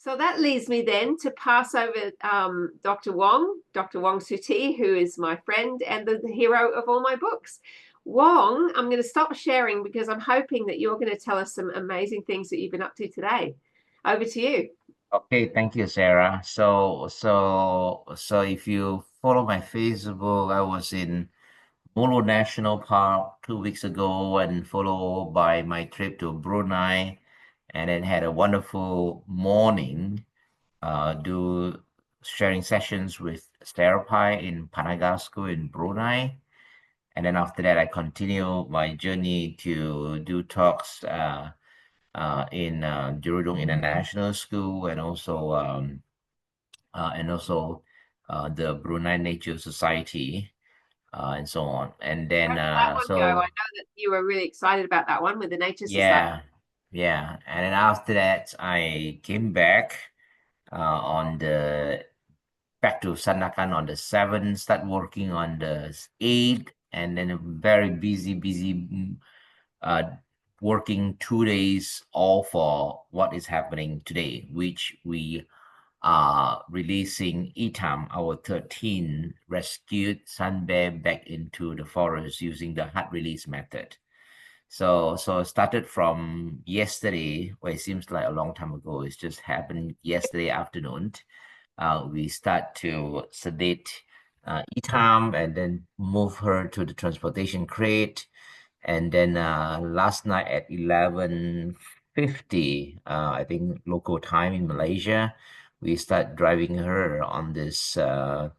So that leads me then to pass over Dr. Wong Siew Te, who is my friend and the hero of all my books. Wong, I'm going to stop sharing because I'm hoping that you're going to tell us some amazing things that you've been up to today. Over to you. Okay, thank you, Sarah. So if you follow my Facebook, I was in Molo National Park 2 weeks ago, and followed by my trip to Brunei, and then had a wonderful morning. Do sharing sessions with Serapai in Panagar School in Brunei, and then after that, I continue my journey to do talks. In Jurudong International School, and also the Brunei Nature Society, and so on. And How then did that one go? I know that you were really excited about that one with the Nature Society. yeah, yeah. And then after that, I came back on the back to Sandakan on the 7th, start working on the 8th, and then a very busy uh, working 2 days all for what is happening today, which we are releasing Itam, our 13 rescued sun bear, back into the forest using the hard release method. So it started from yesterday, well, it seems like a long time ago. It's just happened yesterday afternoon. We start to sedate Itam and then move her to the transportation crate. And then last night at 11:50, I think local time in Malaysia, we start driving her on this 5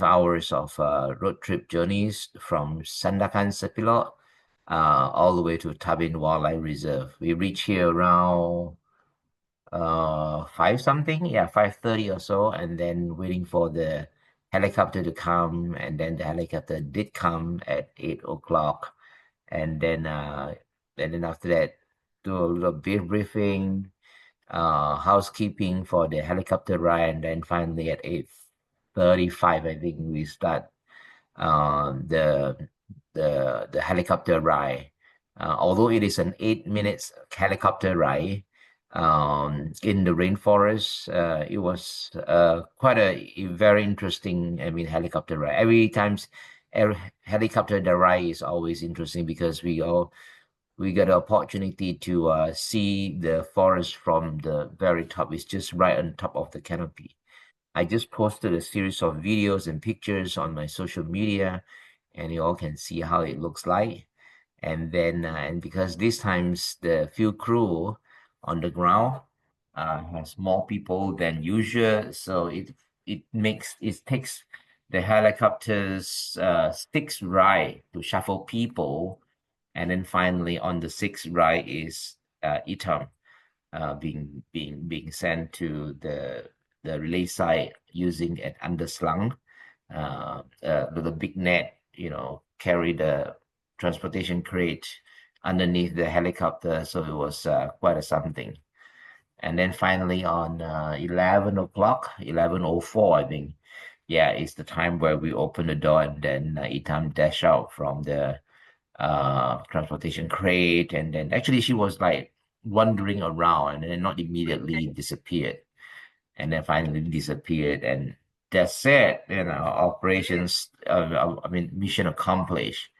hours of road trip journeys from Sandakan Sepilok all the way to Tabin Wildlife Reserve. We reach here around five something, yeah, 5:30 or so, and then waiting for the helicopter to come, and then the helicopter did come at 8 o'clock, and then after that, do a little briefing, housekeeping for the helicopter ride, and then finally at 8:35, I think we start the helicopter ride. Although it is an 8 minutes helicopter ride in the rainforest, it was quite a very interesting, I mean, helicopter ride. Every helicopter ride is always interesting because we get the opportunity to see the forest from the very top. It's just right on top of the canopy. I just posted a series of videos and pictures on my social media, and you all can see how it looks like. And then, and because these times the field crew on the ground has more people than usual, so it takes the helicopters 6 ride to shuffle people, and then finally on the 6th ride is Itam being sent to the relay site using an underslung with a big net, carry the transportation crate underneath the helicopter. So it was quite a something. And then finally on 11 o'clock, 11:04, I think, yeah, it's the time where we open the door, and then Itam dash out from the transportation crate. And then actually she was like wandering around and then not immediately disappeared, and then finally disappeared, and that's it, operations, I mean, mission accomplished.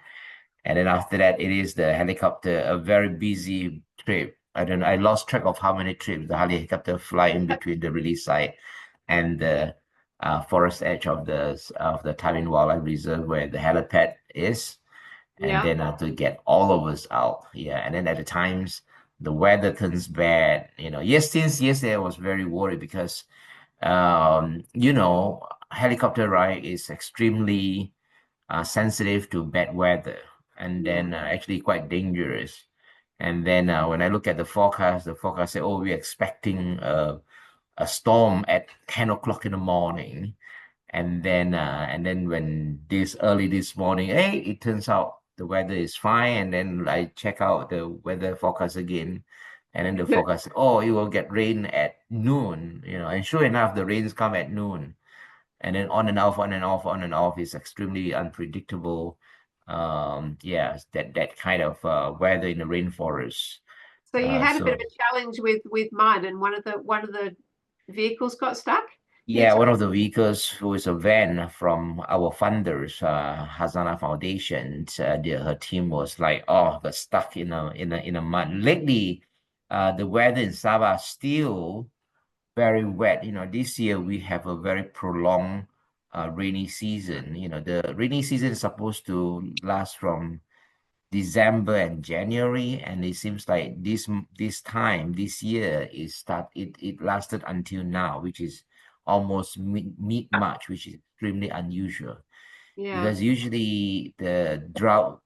And then after that, it is the helicopter, a very busy trip. I lost track of how many trips the helicopter fly in between the release site and the forest edge of the Taiwan Wildlife Reserve where the helipad is, and Yeah. then to get all of us out. Yeah, and then at the times the weather turns bad. Yes, since yesterday I was very worried because helicopter ride is extremely sensitive to bad weather, and Yeah. then actually quite dangerous. And then when I look at the forecast say, oh, we're expecting a storm at 10 o'clock in the morning. And then when early this morning, hey, it turns out the weather is fine. And then I check out the weather forecast again. And then the forecast, oh, it will get rain at noon, and sure enough, the rains come at noon. And then on and off, on and off, on and off is extremely unpredictable. Yeah, that kind of weather in the rainforest. So you had a bit of So a challenge with mud, and one of the vehicles got stuck? Can you Yeah, tell? one of the vehicles who is a van from our funders, Hazana Foundation, her team was like, oh, got stuck in a mud. Lately, the weather in Sabah still very wet. This year we have a very prolonged rainy season. The rainy season is supposed to last from December and January, and it seems like this year it lasted until now, which is almost mid March, which is extremely unusual Yeah. because usually the drought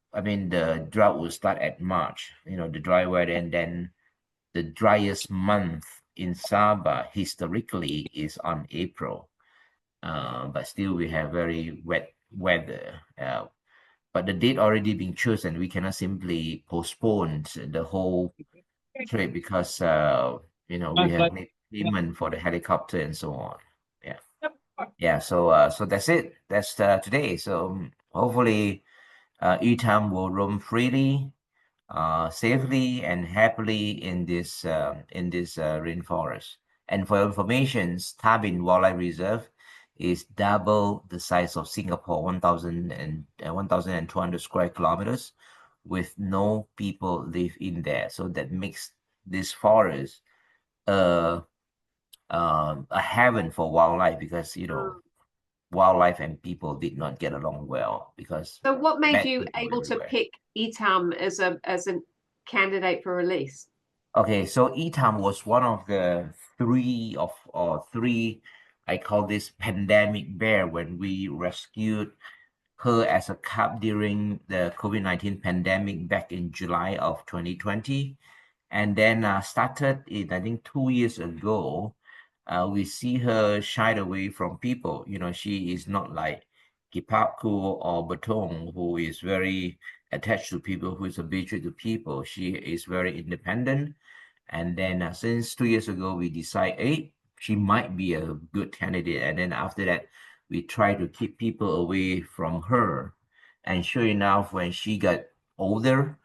will start at March, the dry weather, and then the driest month in Sabah historically is on April. But still we have very wet weather. But the date already been chosen. We cannot simply postpone the whole trip because we have made payment for the helicopter and so on. Yeah. Yeah. So that's it. That's today. So hopefully Etam will roam freely, safely and happily in this rainforest. And for your information, Tabin Wildlife Reserve is double the size of Singapore, 1,200 square kilometers, with no people live in there. So that makes this forest uh, a heaven for wildlife because Mm. wildlife and people did not get along well because So what made bad you people able to everywhere. pick Etam as a candidate for release? Okay, so Etam was one of the three, I call this pandemic bear when we rescued her as a cub during the COVID-19 pandemic back in July of 2020. And then started I think 2 years ago, we see her shied away from people. She is not like Kipaku or Batong, who is very attached to people, who is habituated to people. She is very independent. And then since 2 years ago, we decide, hey, she might be a good candidate. And then after that, we try to keep people away from her. And sure enough, when she got older,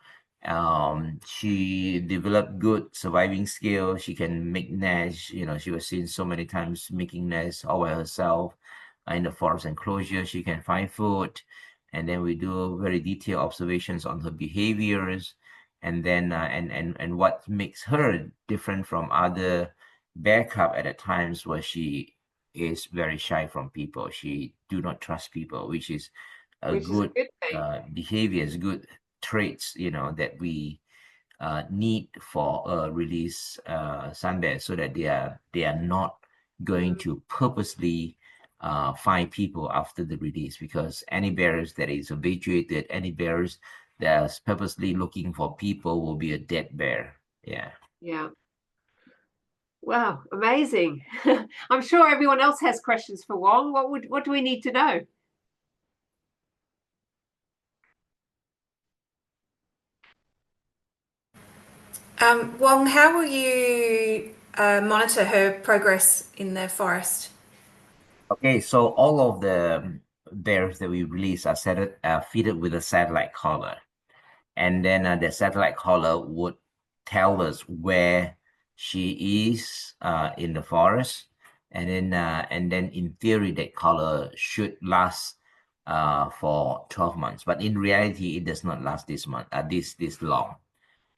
she developed good surviving skills. She can make nests. She was seen so many times making nests all by herself in the forest enclosure. She can find food. And then we do very detailed observations on her behaviors and then and what makes her different from other bear cub at the times where she is very shy from people. She do not trust people, which is a Which is a good good thing. behaviors, good traits, that we need for a release sun bear so that they are not going Mm. to purposely find people after the release because any bears that is habituated, any bears that's purposely looking for people will be a dead bear. Yeah. Yeah. Wow, amazing. I'm sure everyone else has questions for Wong. What do we need to know? Wong, how will you monitor her progress in the forest? Okay, so all of the bears that we release are fitted with a satellite collar. And then the satellite caller would tell us where she is in the forest, and then in theory that caller should last for 12 months, but in reality it does not last this long.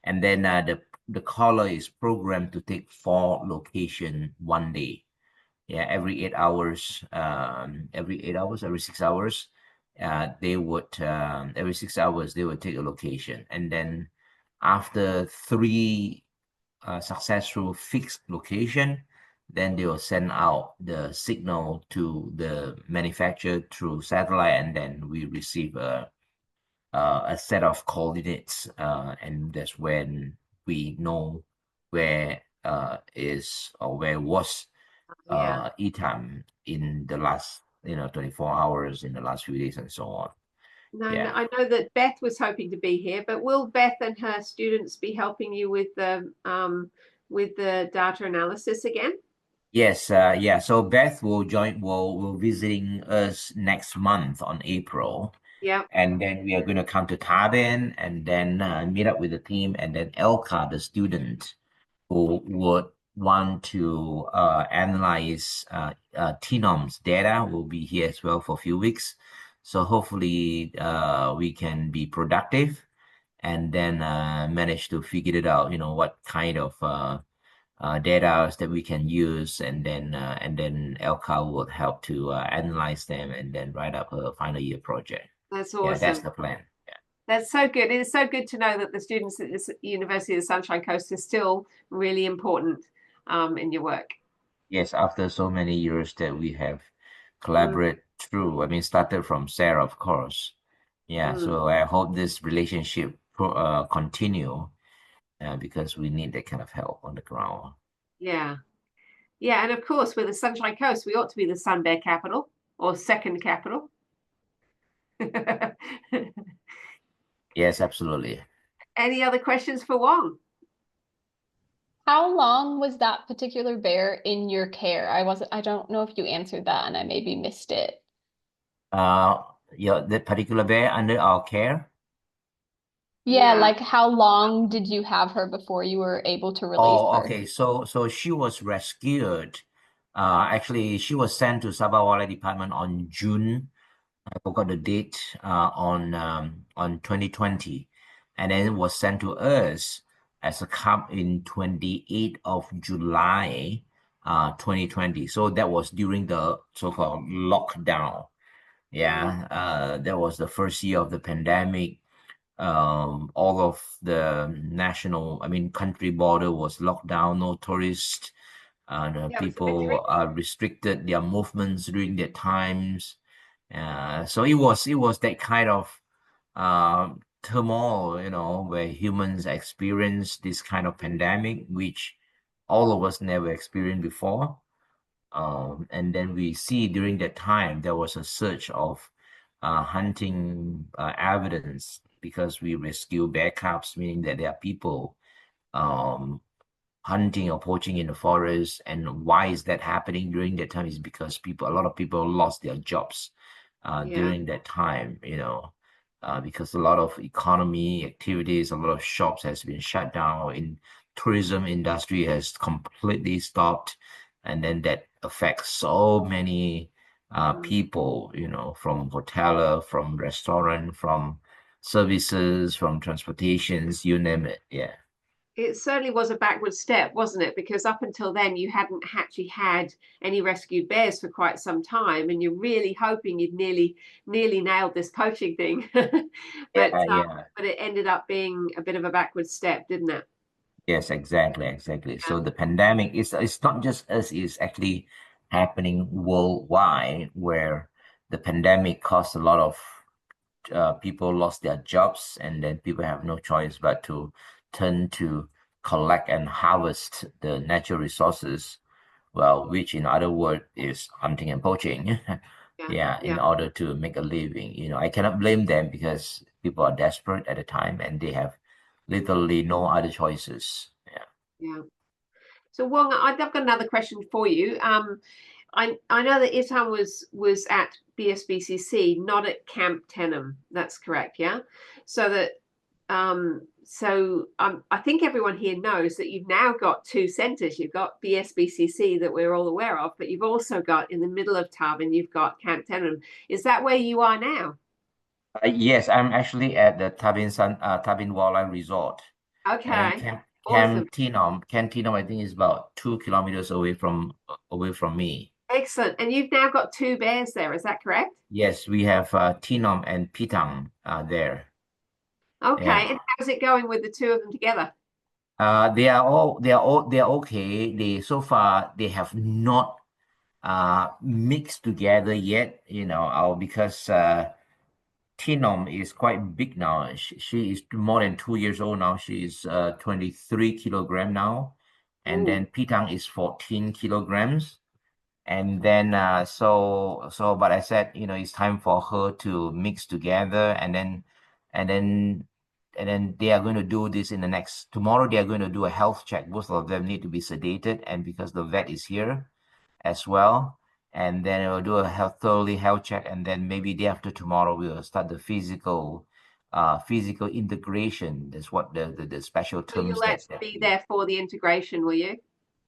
And then the caller is programmed to take 4 location one day. Yeah, every 6 hours, they would every 6 hours they would take a location, and then after 3 successful fixed location, then they will send out the signal to the manufacturer through satellite, and then we receive a set of coordinates, and that's when we know where is or where was Yeah. Etam in the last 24 hours, in the last few days, and so on. No, no, Yeah. I know that Beth was hoping to be here, but will Beth and her students be helping you with the data analysis again? Yes, yeah. So Beth will visiting us next month on April, Yeah. and then we are going to come to Tabin and then meet up with the team, and then Elka, the student, who would want to analyze Tenom's data will be here as well for a few weeks. So hopefully we can be productive and then manage to figure it out, what kind of data that we can use, and then Elka will help to analyze them and then write up a final year project. That's Yeah, that's awesome. the plan. Yeah. That's so good. It's so good to know that the students at this University of the Sunshine Coast are still really important in your work. Yes, after so many years that we have Mm, collaborated through, I mean, started from Sarah, of course. Yeah, mm, so I hope this relationship continue because we need that kind of help on the ground. yeah. Yeah, and of course, with the Sunshine Coast, we ought to be the Sun Bear capital or second capital. Yes, absolutely. Any other questions for Wong? How long was that particular bear in your care? I don't know if you answered that and I maybe missed it. That particular bear under our care. Yeah, Yeah. like how long did you have her before you were able to release Oh, her? okay. So she was rescued. Actually, she was sent to Sabah Wildlife Department on June. I forgot the date. On 2020, and then it was sent to us as a cub in 28th of July, 2020. So that was during the so-called lockdown. Mm, Yeah. That was the first year of the pandemic. All of the national, I mean, country border was locked down, no tourists, and yeah, it was a bit people tricky. restricted their movements during that times. So it was that kind of turmoil, where humans experience this kind of pandemic, which all of us never experienced before. And then we see during that time there was a search of hunting evidence because we rescue bear cubs, meaning that there are people um, hunting or poaching in the forest. And why is that happening during that time is because a lot of people lost their jobs Yeah. during that time, because a lot of economy activities, a lot of shops has been shut down. In tourism industry has completely stopped, and then that affects so many Mm. people, from hoteler, from restaurant, from services, from transportations, you name it. Yeah. It certainly was a backward step, wasn't it? Because up until then, you hadn't actually had any rescued bears for quite some time, and you're really hoping you'd nearly nailed this poaching thing. but Yeah, yeah. but it ended up being a bit of a backward step, didn't it? Yes, exactly. Yeah, So the pandemic is it's not just us, it's actually happening worldwide, where the pandemic caused a lot of people lost their jobs, and then people have no choice but to turn to collect and harvest the natural resources, well, which in other words is hunting and poaching. yeah, Yeah, in yeah, order to make a living. I cannot blame them because people are desperate at the time and they have literally no other choices. Yeah. yeah. So Wong, I've got another question for you. I know that Itan was at BSBCC, not at Camp Tenham. That's correct, yeah. So that I think everyone here knows that you've now got two centres. You've got BSBCC that we're all aware of, but you've also got in the middle of Tarbin, you've got Camp Tenham. Is that where you are now? Yes, I'm actually at the Tabin Wildlife Resort, and then Okay, awesome, Camp Tenom, I think is about 2 kilometers away from me. excellent. And you've now got two bears there. Is that correct? Yes, we have Tenom and Pitang there. Okay, Yeah. and how's it going with the two of them together? They are okay. They so far they have not mixed together yet, because Tinom is quite big now. She is more than 2 years old now. She is 23 kilogram now, and Ooh, then Pitang is 14 kilograms. And then but I said, it's time for her to mix together, and then and then they are going to do this in the next tomorrow. They are going to do a health check. Both of them need to be sedated, and because the vet is here as well. And then we'll do a thoroughly health check, and then maybe day after tomorrow we will start the physical integration. That's what the special so terms you'll that actually be there for the integration, will you?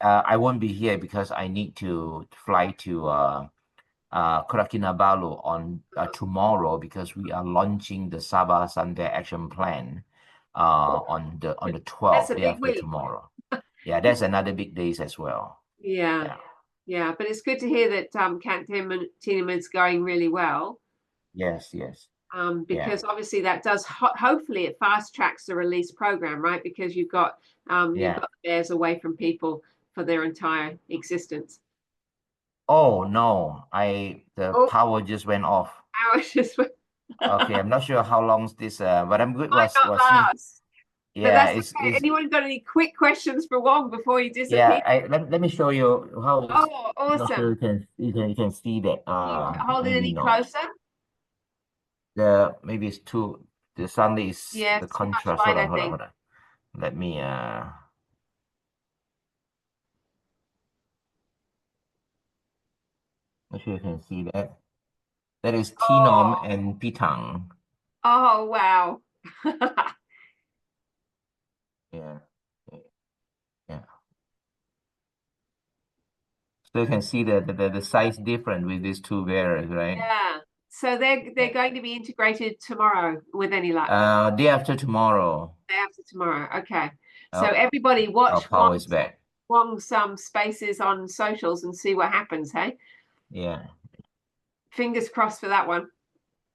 I won't be here because I need to fly to Kinabalu on tomorrow because we are launching the Sabah Sun Bear Action Plan on the That's 12th, a day big after week. tomorrow. Yeah, that's another big days as well. Yeah. Yeah. Yeah, but it's good to hear that Camp Tieneman's going really well. Yes. Because obviously that does hopefully it fast tracks the release program, right? Because you've got the bears away from people for their entire existence. Oh no, the Oh, power just went off. hours just Okay, I'm not sure how long this but I'm good might not was he last. But yeah, that's okay. Anyone got any quick questions for Wong before he disappears? let me show you how it's Oh, not sure awesome. you can see that You hold it maybe any not. closer? Maybe it's too the sunlight is Yeah, the too much contrast. light, I think. Hold on. Let me make sure you can see that. That is Tinom Oh, and Pitang. oh wow. Yeah. Yeah. So you can see the size difference with these two bears, right? Yeah. So they're going to be integrated tomorrow with any luck. Day after tomorrow. Day after tomorrow. Okay. So Oh, everybody our watch power is back. Wong's spaces on socials and see what happens, hey? Yeah. Fingers crossed for that one.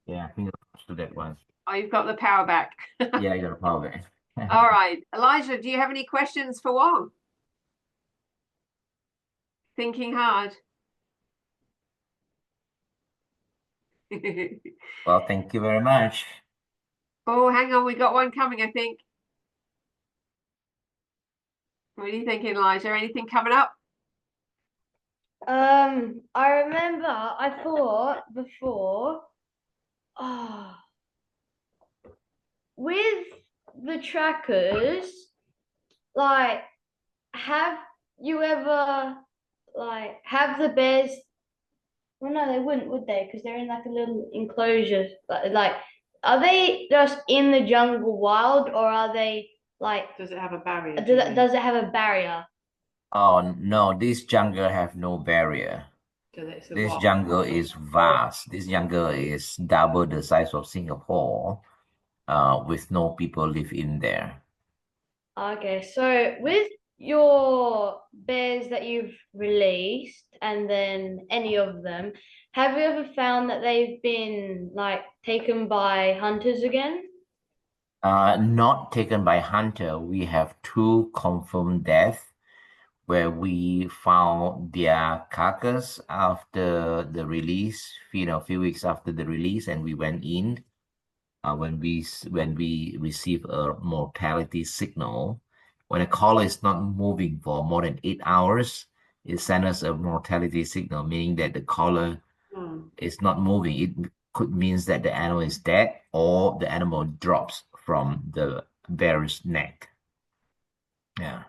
Yeah, fingers crossed to that one. Oh, you've got the power back. Yeah, you got a power back. All right. Elijah, do you have any questions for Wong? Thinking hard. Well, thank you very much. Oh, hang on. We got one coming, I think. What are you thinking, Elijah? Anything coming up? I remember I thought before, with the trackers, like, have you ever have the bears? Well, no, they wouldn't, would they? Because they're in like a little enclosure. Like, are they just in the jungle wild, or are they like? Does it have a barrier? Does it have a barrier? Oh no, this jungle have no barrier. This jungle is vast. This jungle is double the size of Singapore, with no people live in there. Okay, so with your bears that you've released, and then any of them, have you ever found that they've been like taken by hunters again? Not taken by hunter. We have two confirmed deaths where we found their carcass after the release, a few weeks after the release, and we went in. When we receive a mortality signal, when a caller is not moving for more than 8 hours, it sends us a mortality signal, meaning that the caller is not moving. It could means that the animal is dead or the animal drops from the bear's neck. Yeah.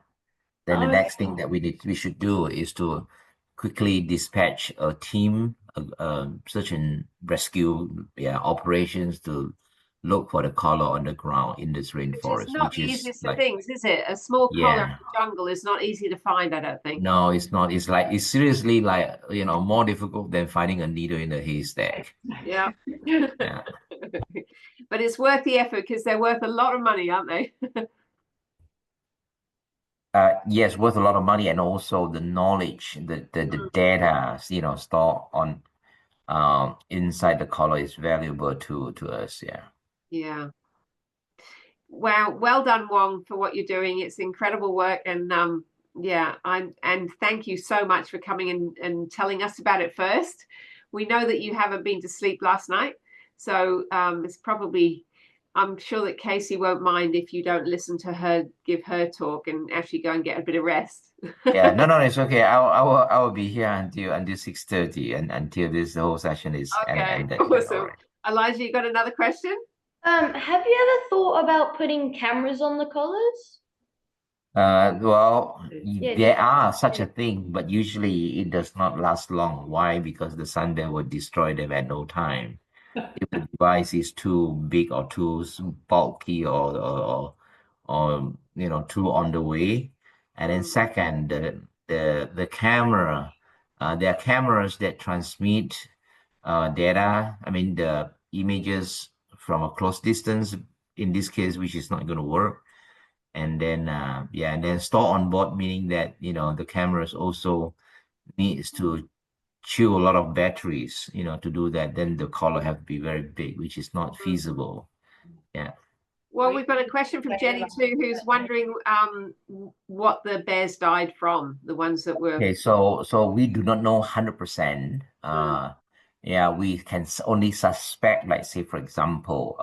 Then the next thing that we should do is to quickly dispatch a team of search and rescue operations to look for the collar on the ground in this Which is rainforest, not which the is easiest of like, things, is it? A small collar in yeah, the jungle is not easy to find, I don't think. no, it's not. It's seriously like, more difficult than finding a needle in a haystack. Yeah. Yeah. But it's worth the effort because they're worth a lot of money, aren't they? Yes, worth a lot of money, and also the knowledge, the data, stored on inside the collar is valuable to us. Yeah. Yeah. Wow, well done, Wong, for what you're doing. It's incredible work, and and thank you so much for coming and telling us about it first. We know that you haven't been to sleep last night, so it's probably, I'm sure that Casey won't mind if you don't listen to her give her talk and actually go and get a bit of rest. Yeah, no, it's okay. I will be here until 6:30, and until this whole session is Okay, ended. All awesome. right. Elijah, you got another question? Have you ever thought about putting cameras on the collars? Well, Yeah, there are such a thing, but usually it does not last long. Why? Because the sun bear will destroy them at no time. If the device is too big or too bulky or too on the way. And then second, the camera, there are cameras that transmit data. I mean, the images from a close distance, in this case, which is not going to work. And then, and then store on board, meaning that, the cameras also needs to chew a lot of batteries, to do that. Then the color have to be very big, which is not feasible. Yeah. Well, we've got a question from Jenny too, who's wondering what the bears died from, the ones that were. Okay, so we do not know 100%. Yeah, we can only suspect, like say for example,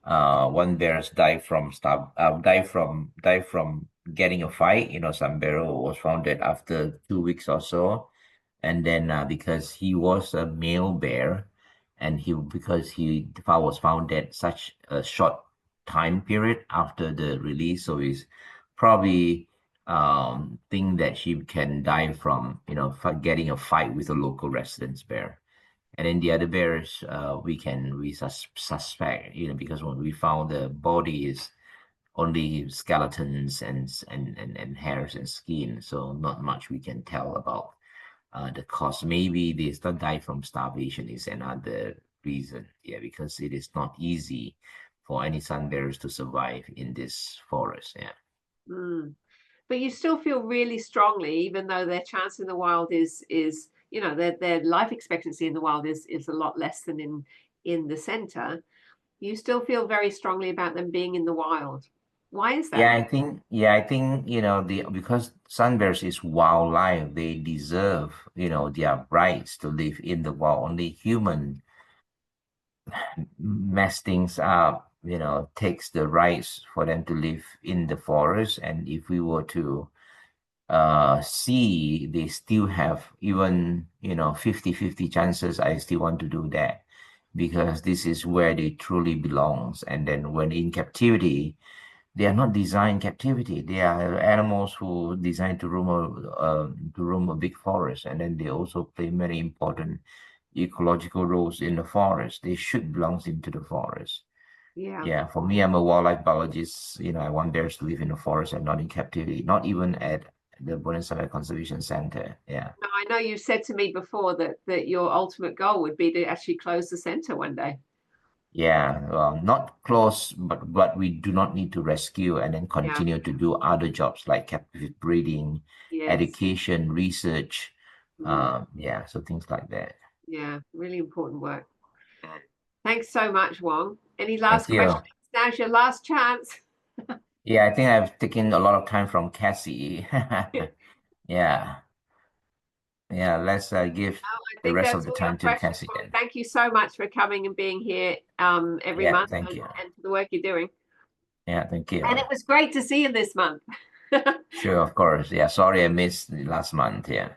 one bears die from getting a fight. Some bear was found dead after 2 weeks or so, and then because he was a male bear, and because he was found dead such a short time period after the release, so he's probably think that she can die from getting a fight with a local residence bear. And then the other bears we suspect, because when we found the body is only skeletons and hairs and skin, so not much we can tell about the cause. Maybe they still die from starvation is another reason. Yeah, because it is not easy for any sun bears to survive in this forest. Yeah. But you still feel really strongly, even though their chance in the wild is their life expectancy in the wild is a lot less than in the center. You still feel very strongly about them being in the wild. Why is that? I think because sun bears is wildlife, they deserve their rights to live in the wild. Only human mess things up, takes the rights for them to live in the forest. And if we were to see, they still have even 50-50 chances, I still want to do that, because this is where they truly belongs. And then when in captivity, they are not designed captivity. They are animals who designed to roam a big forest, and then they also play many important ecological roles in the forest. They should belong into the forest. Yeah, for me, I'm a wildlife biologist. I want bears to live in the forest and not in captivity, not even at the Bonnet Conservation Center. Yeah. No, I know you said to me before that your ultimate goal would be to actually close the center one day. Yeah, well, not close, but we do not need to rescue and then continue to do other jobs like captive breeding, education, research. So things like that. Yeah, really important work. Thanks so much, Wong. Any last questions? Now's your last chance. Yeah, I think I've taken a lot of time from Cassie. Yeah. Yeah, let's give the rest of the time to Cassie then. Thank you so much for coming and being here every month thank you. And for the work you're doing. Yeah, thank you. And it was great to see you this month. Sure, of course. Yeah, sorry I missed last month. Yeah.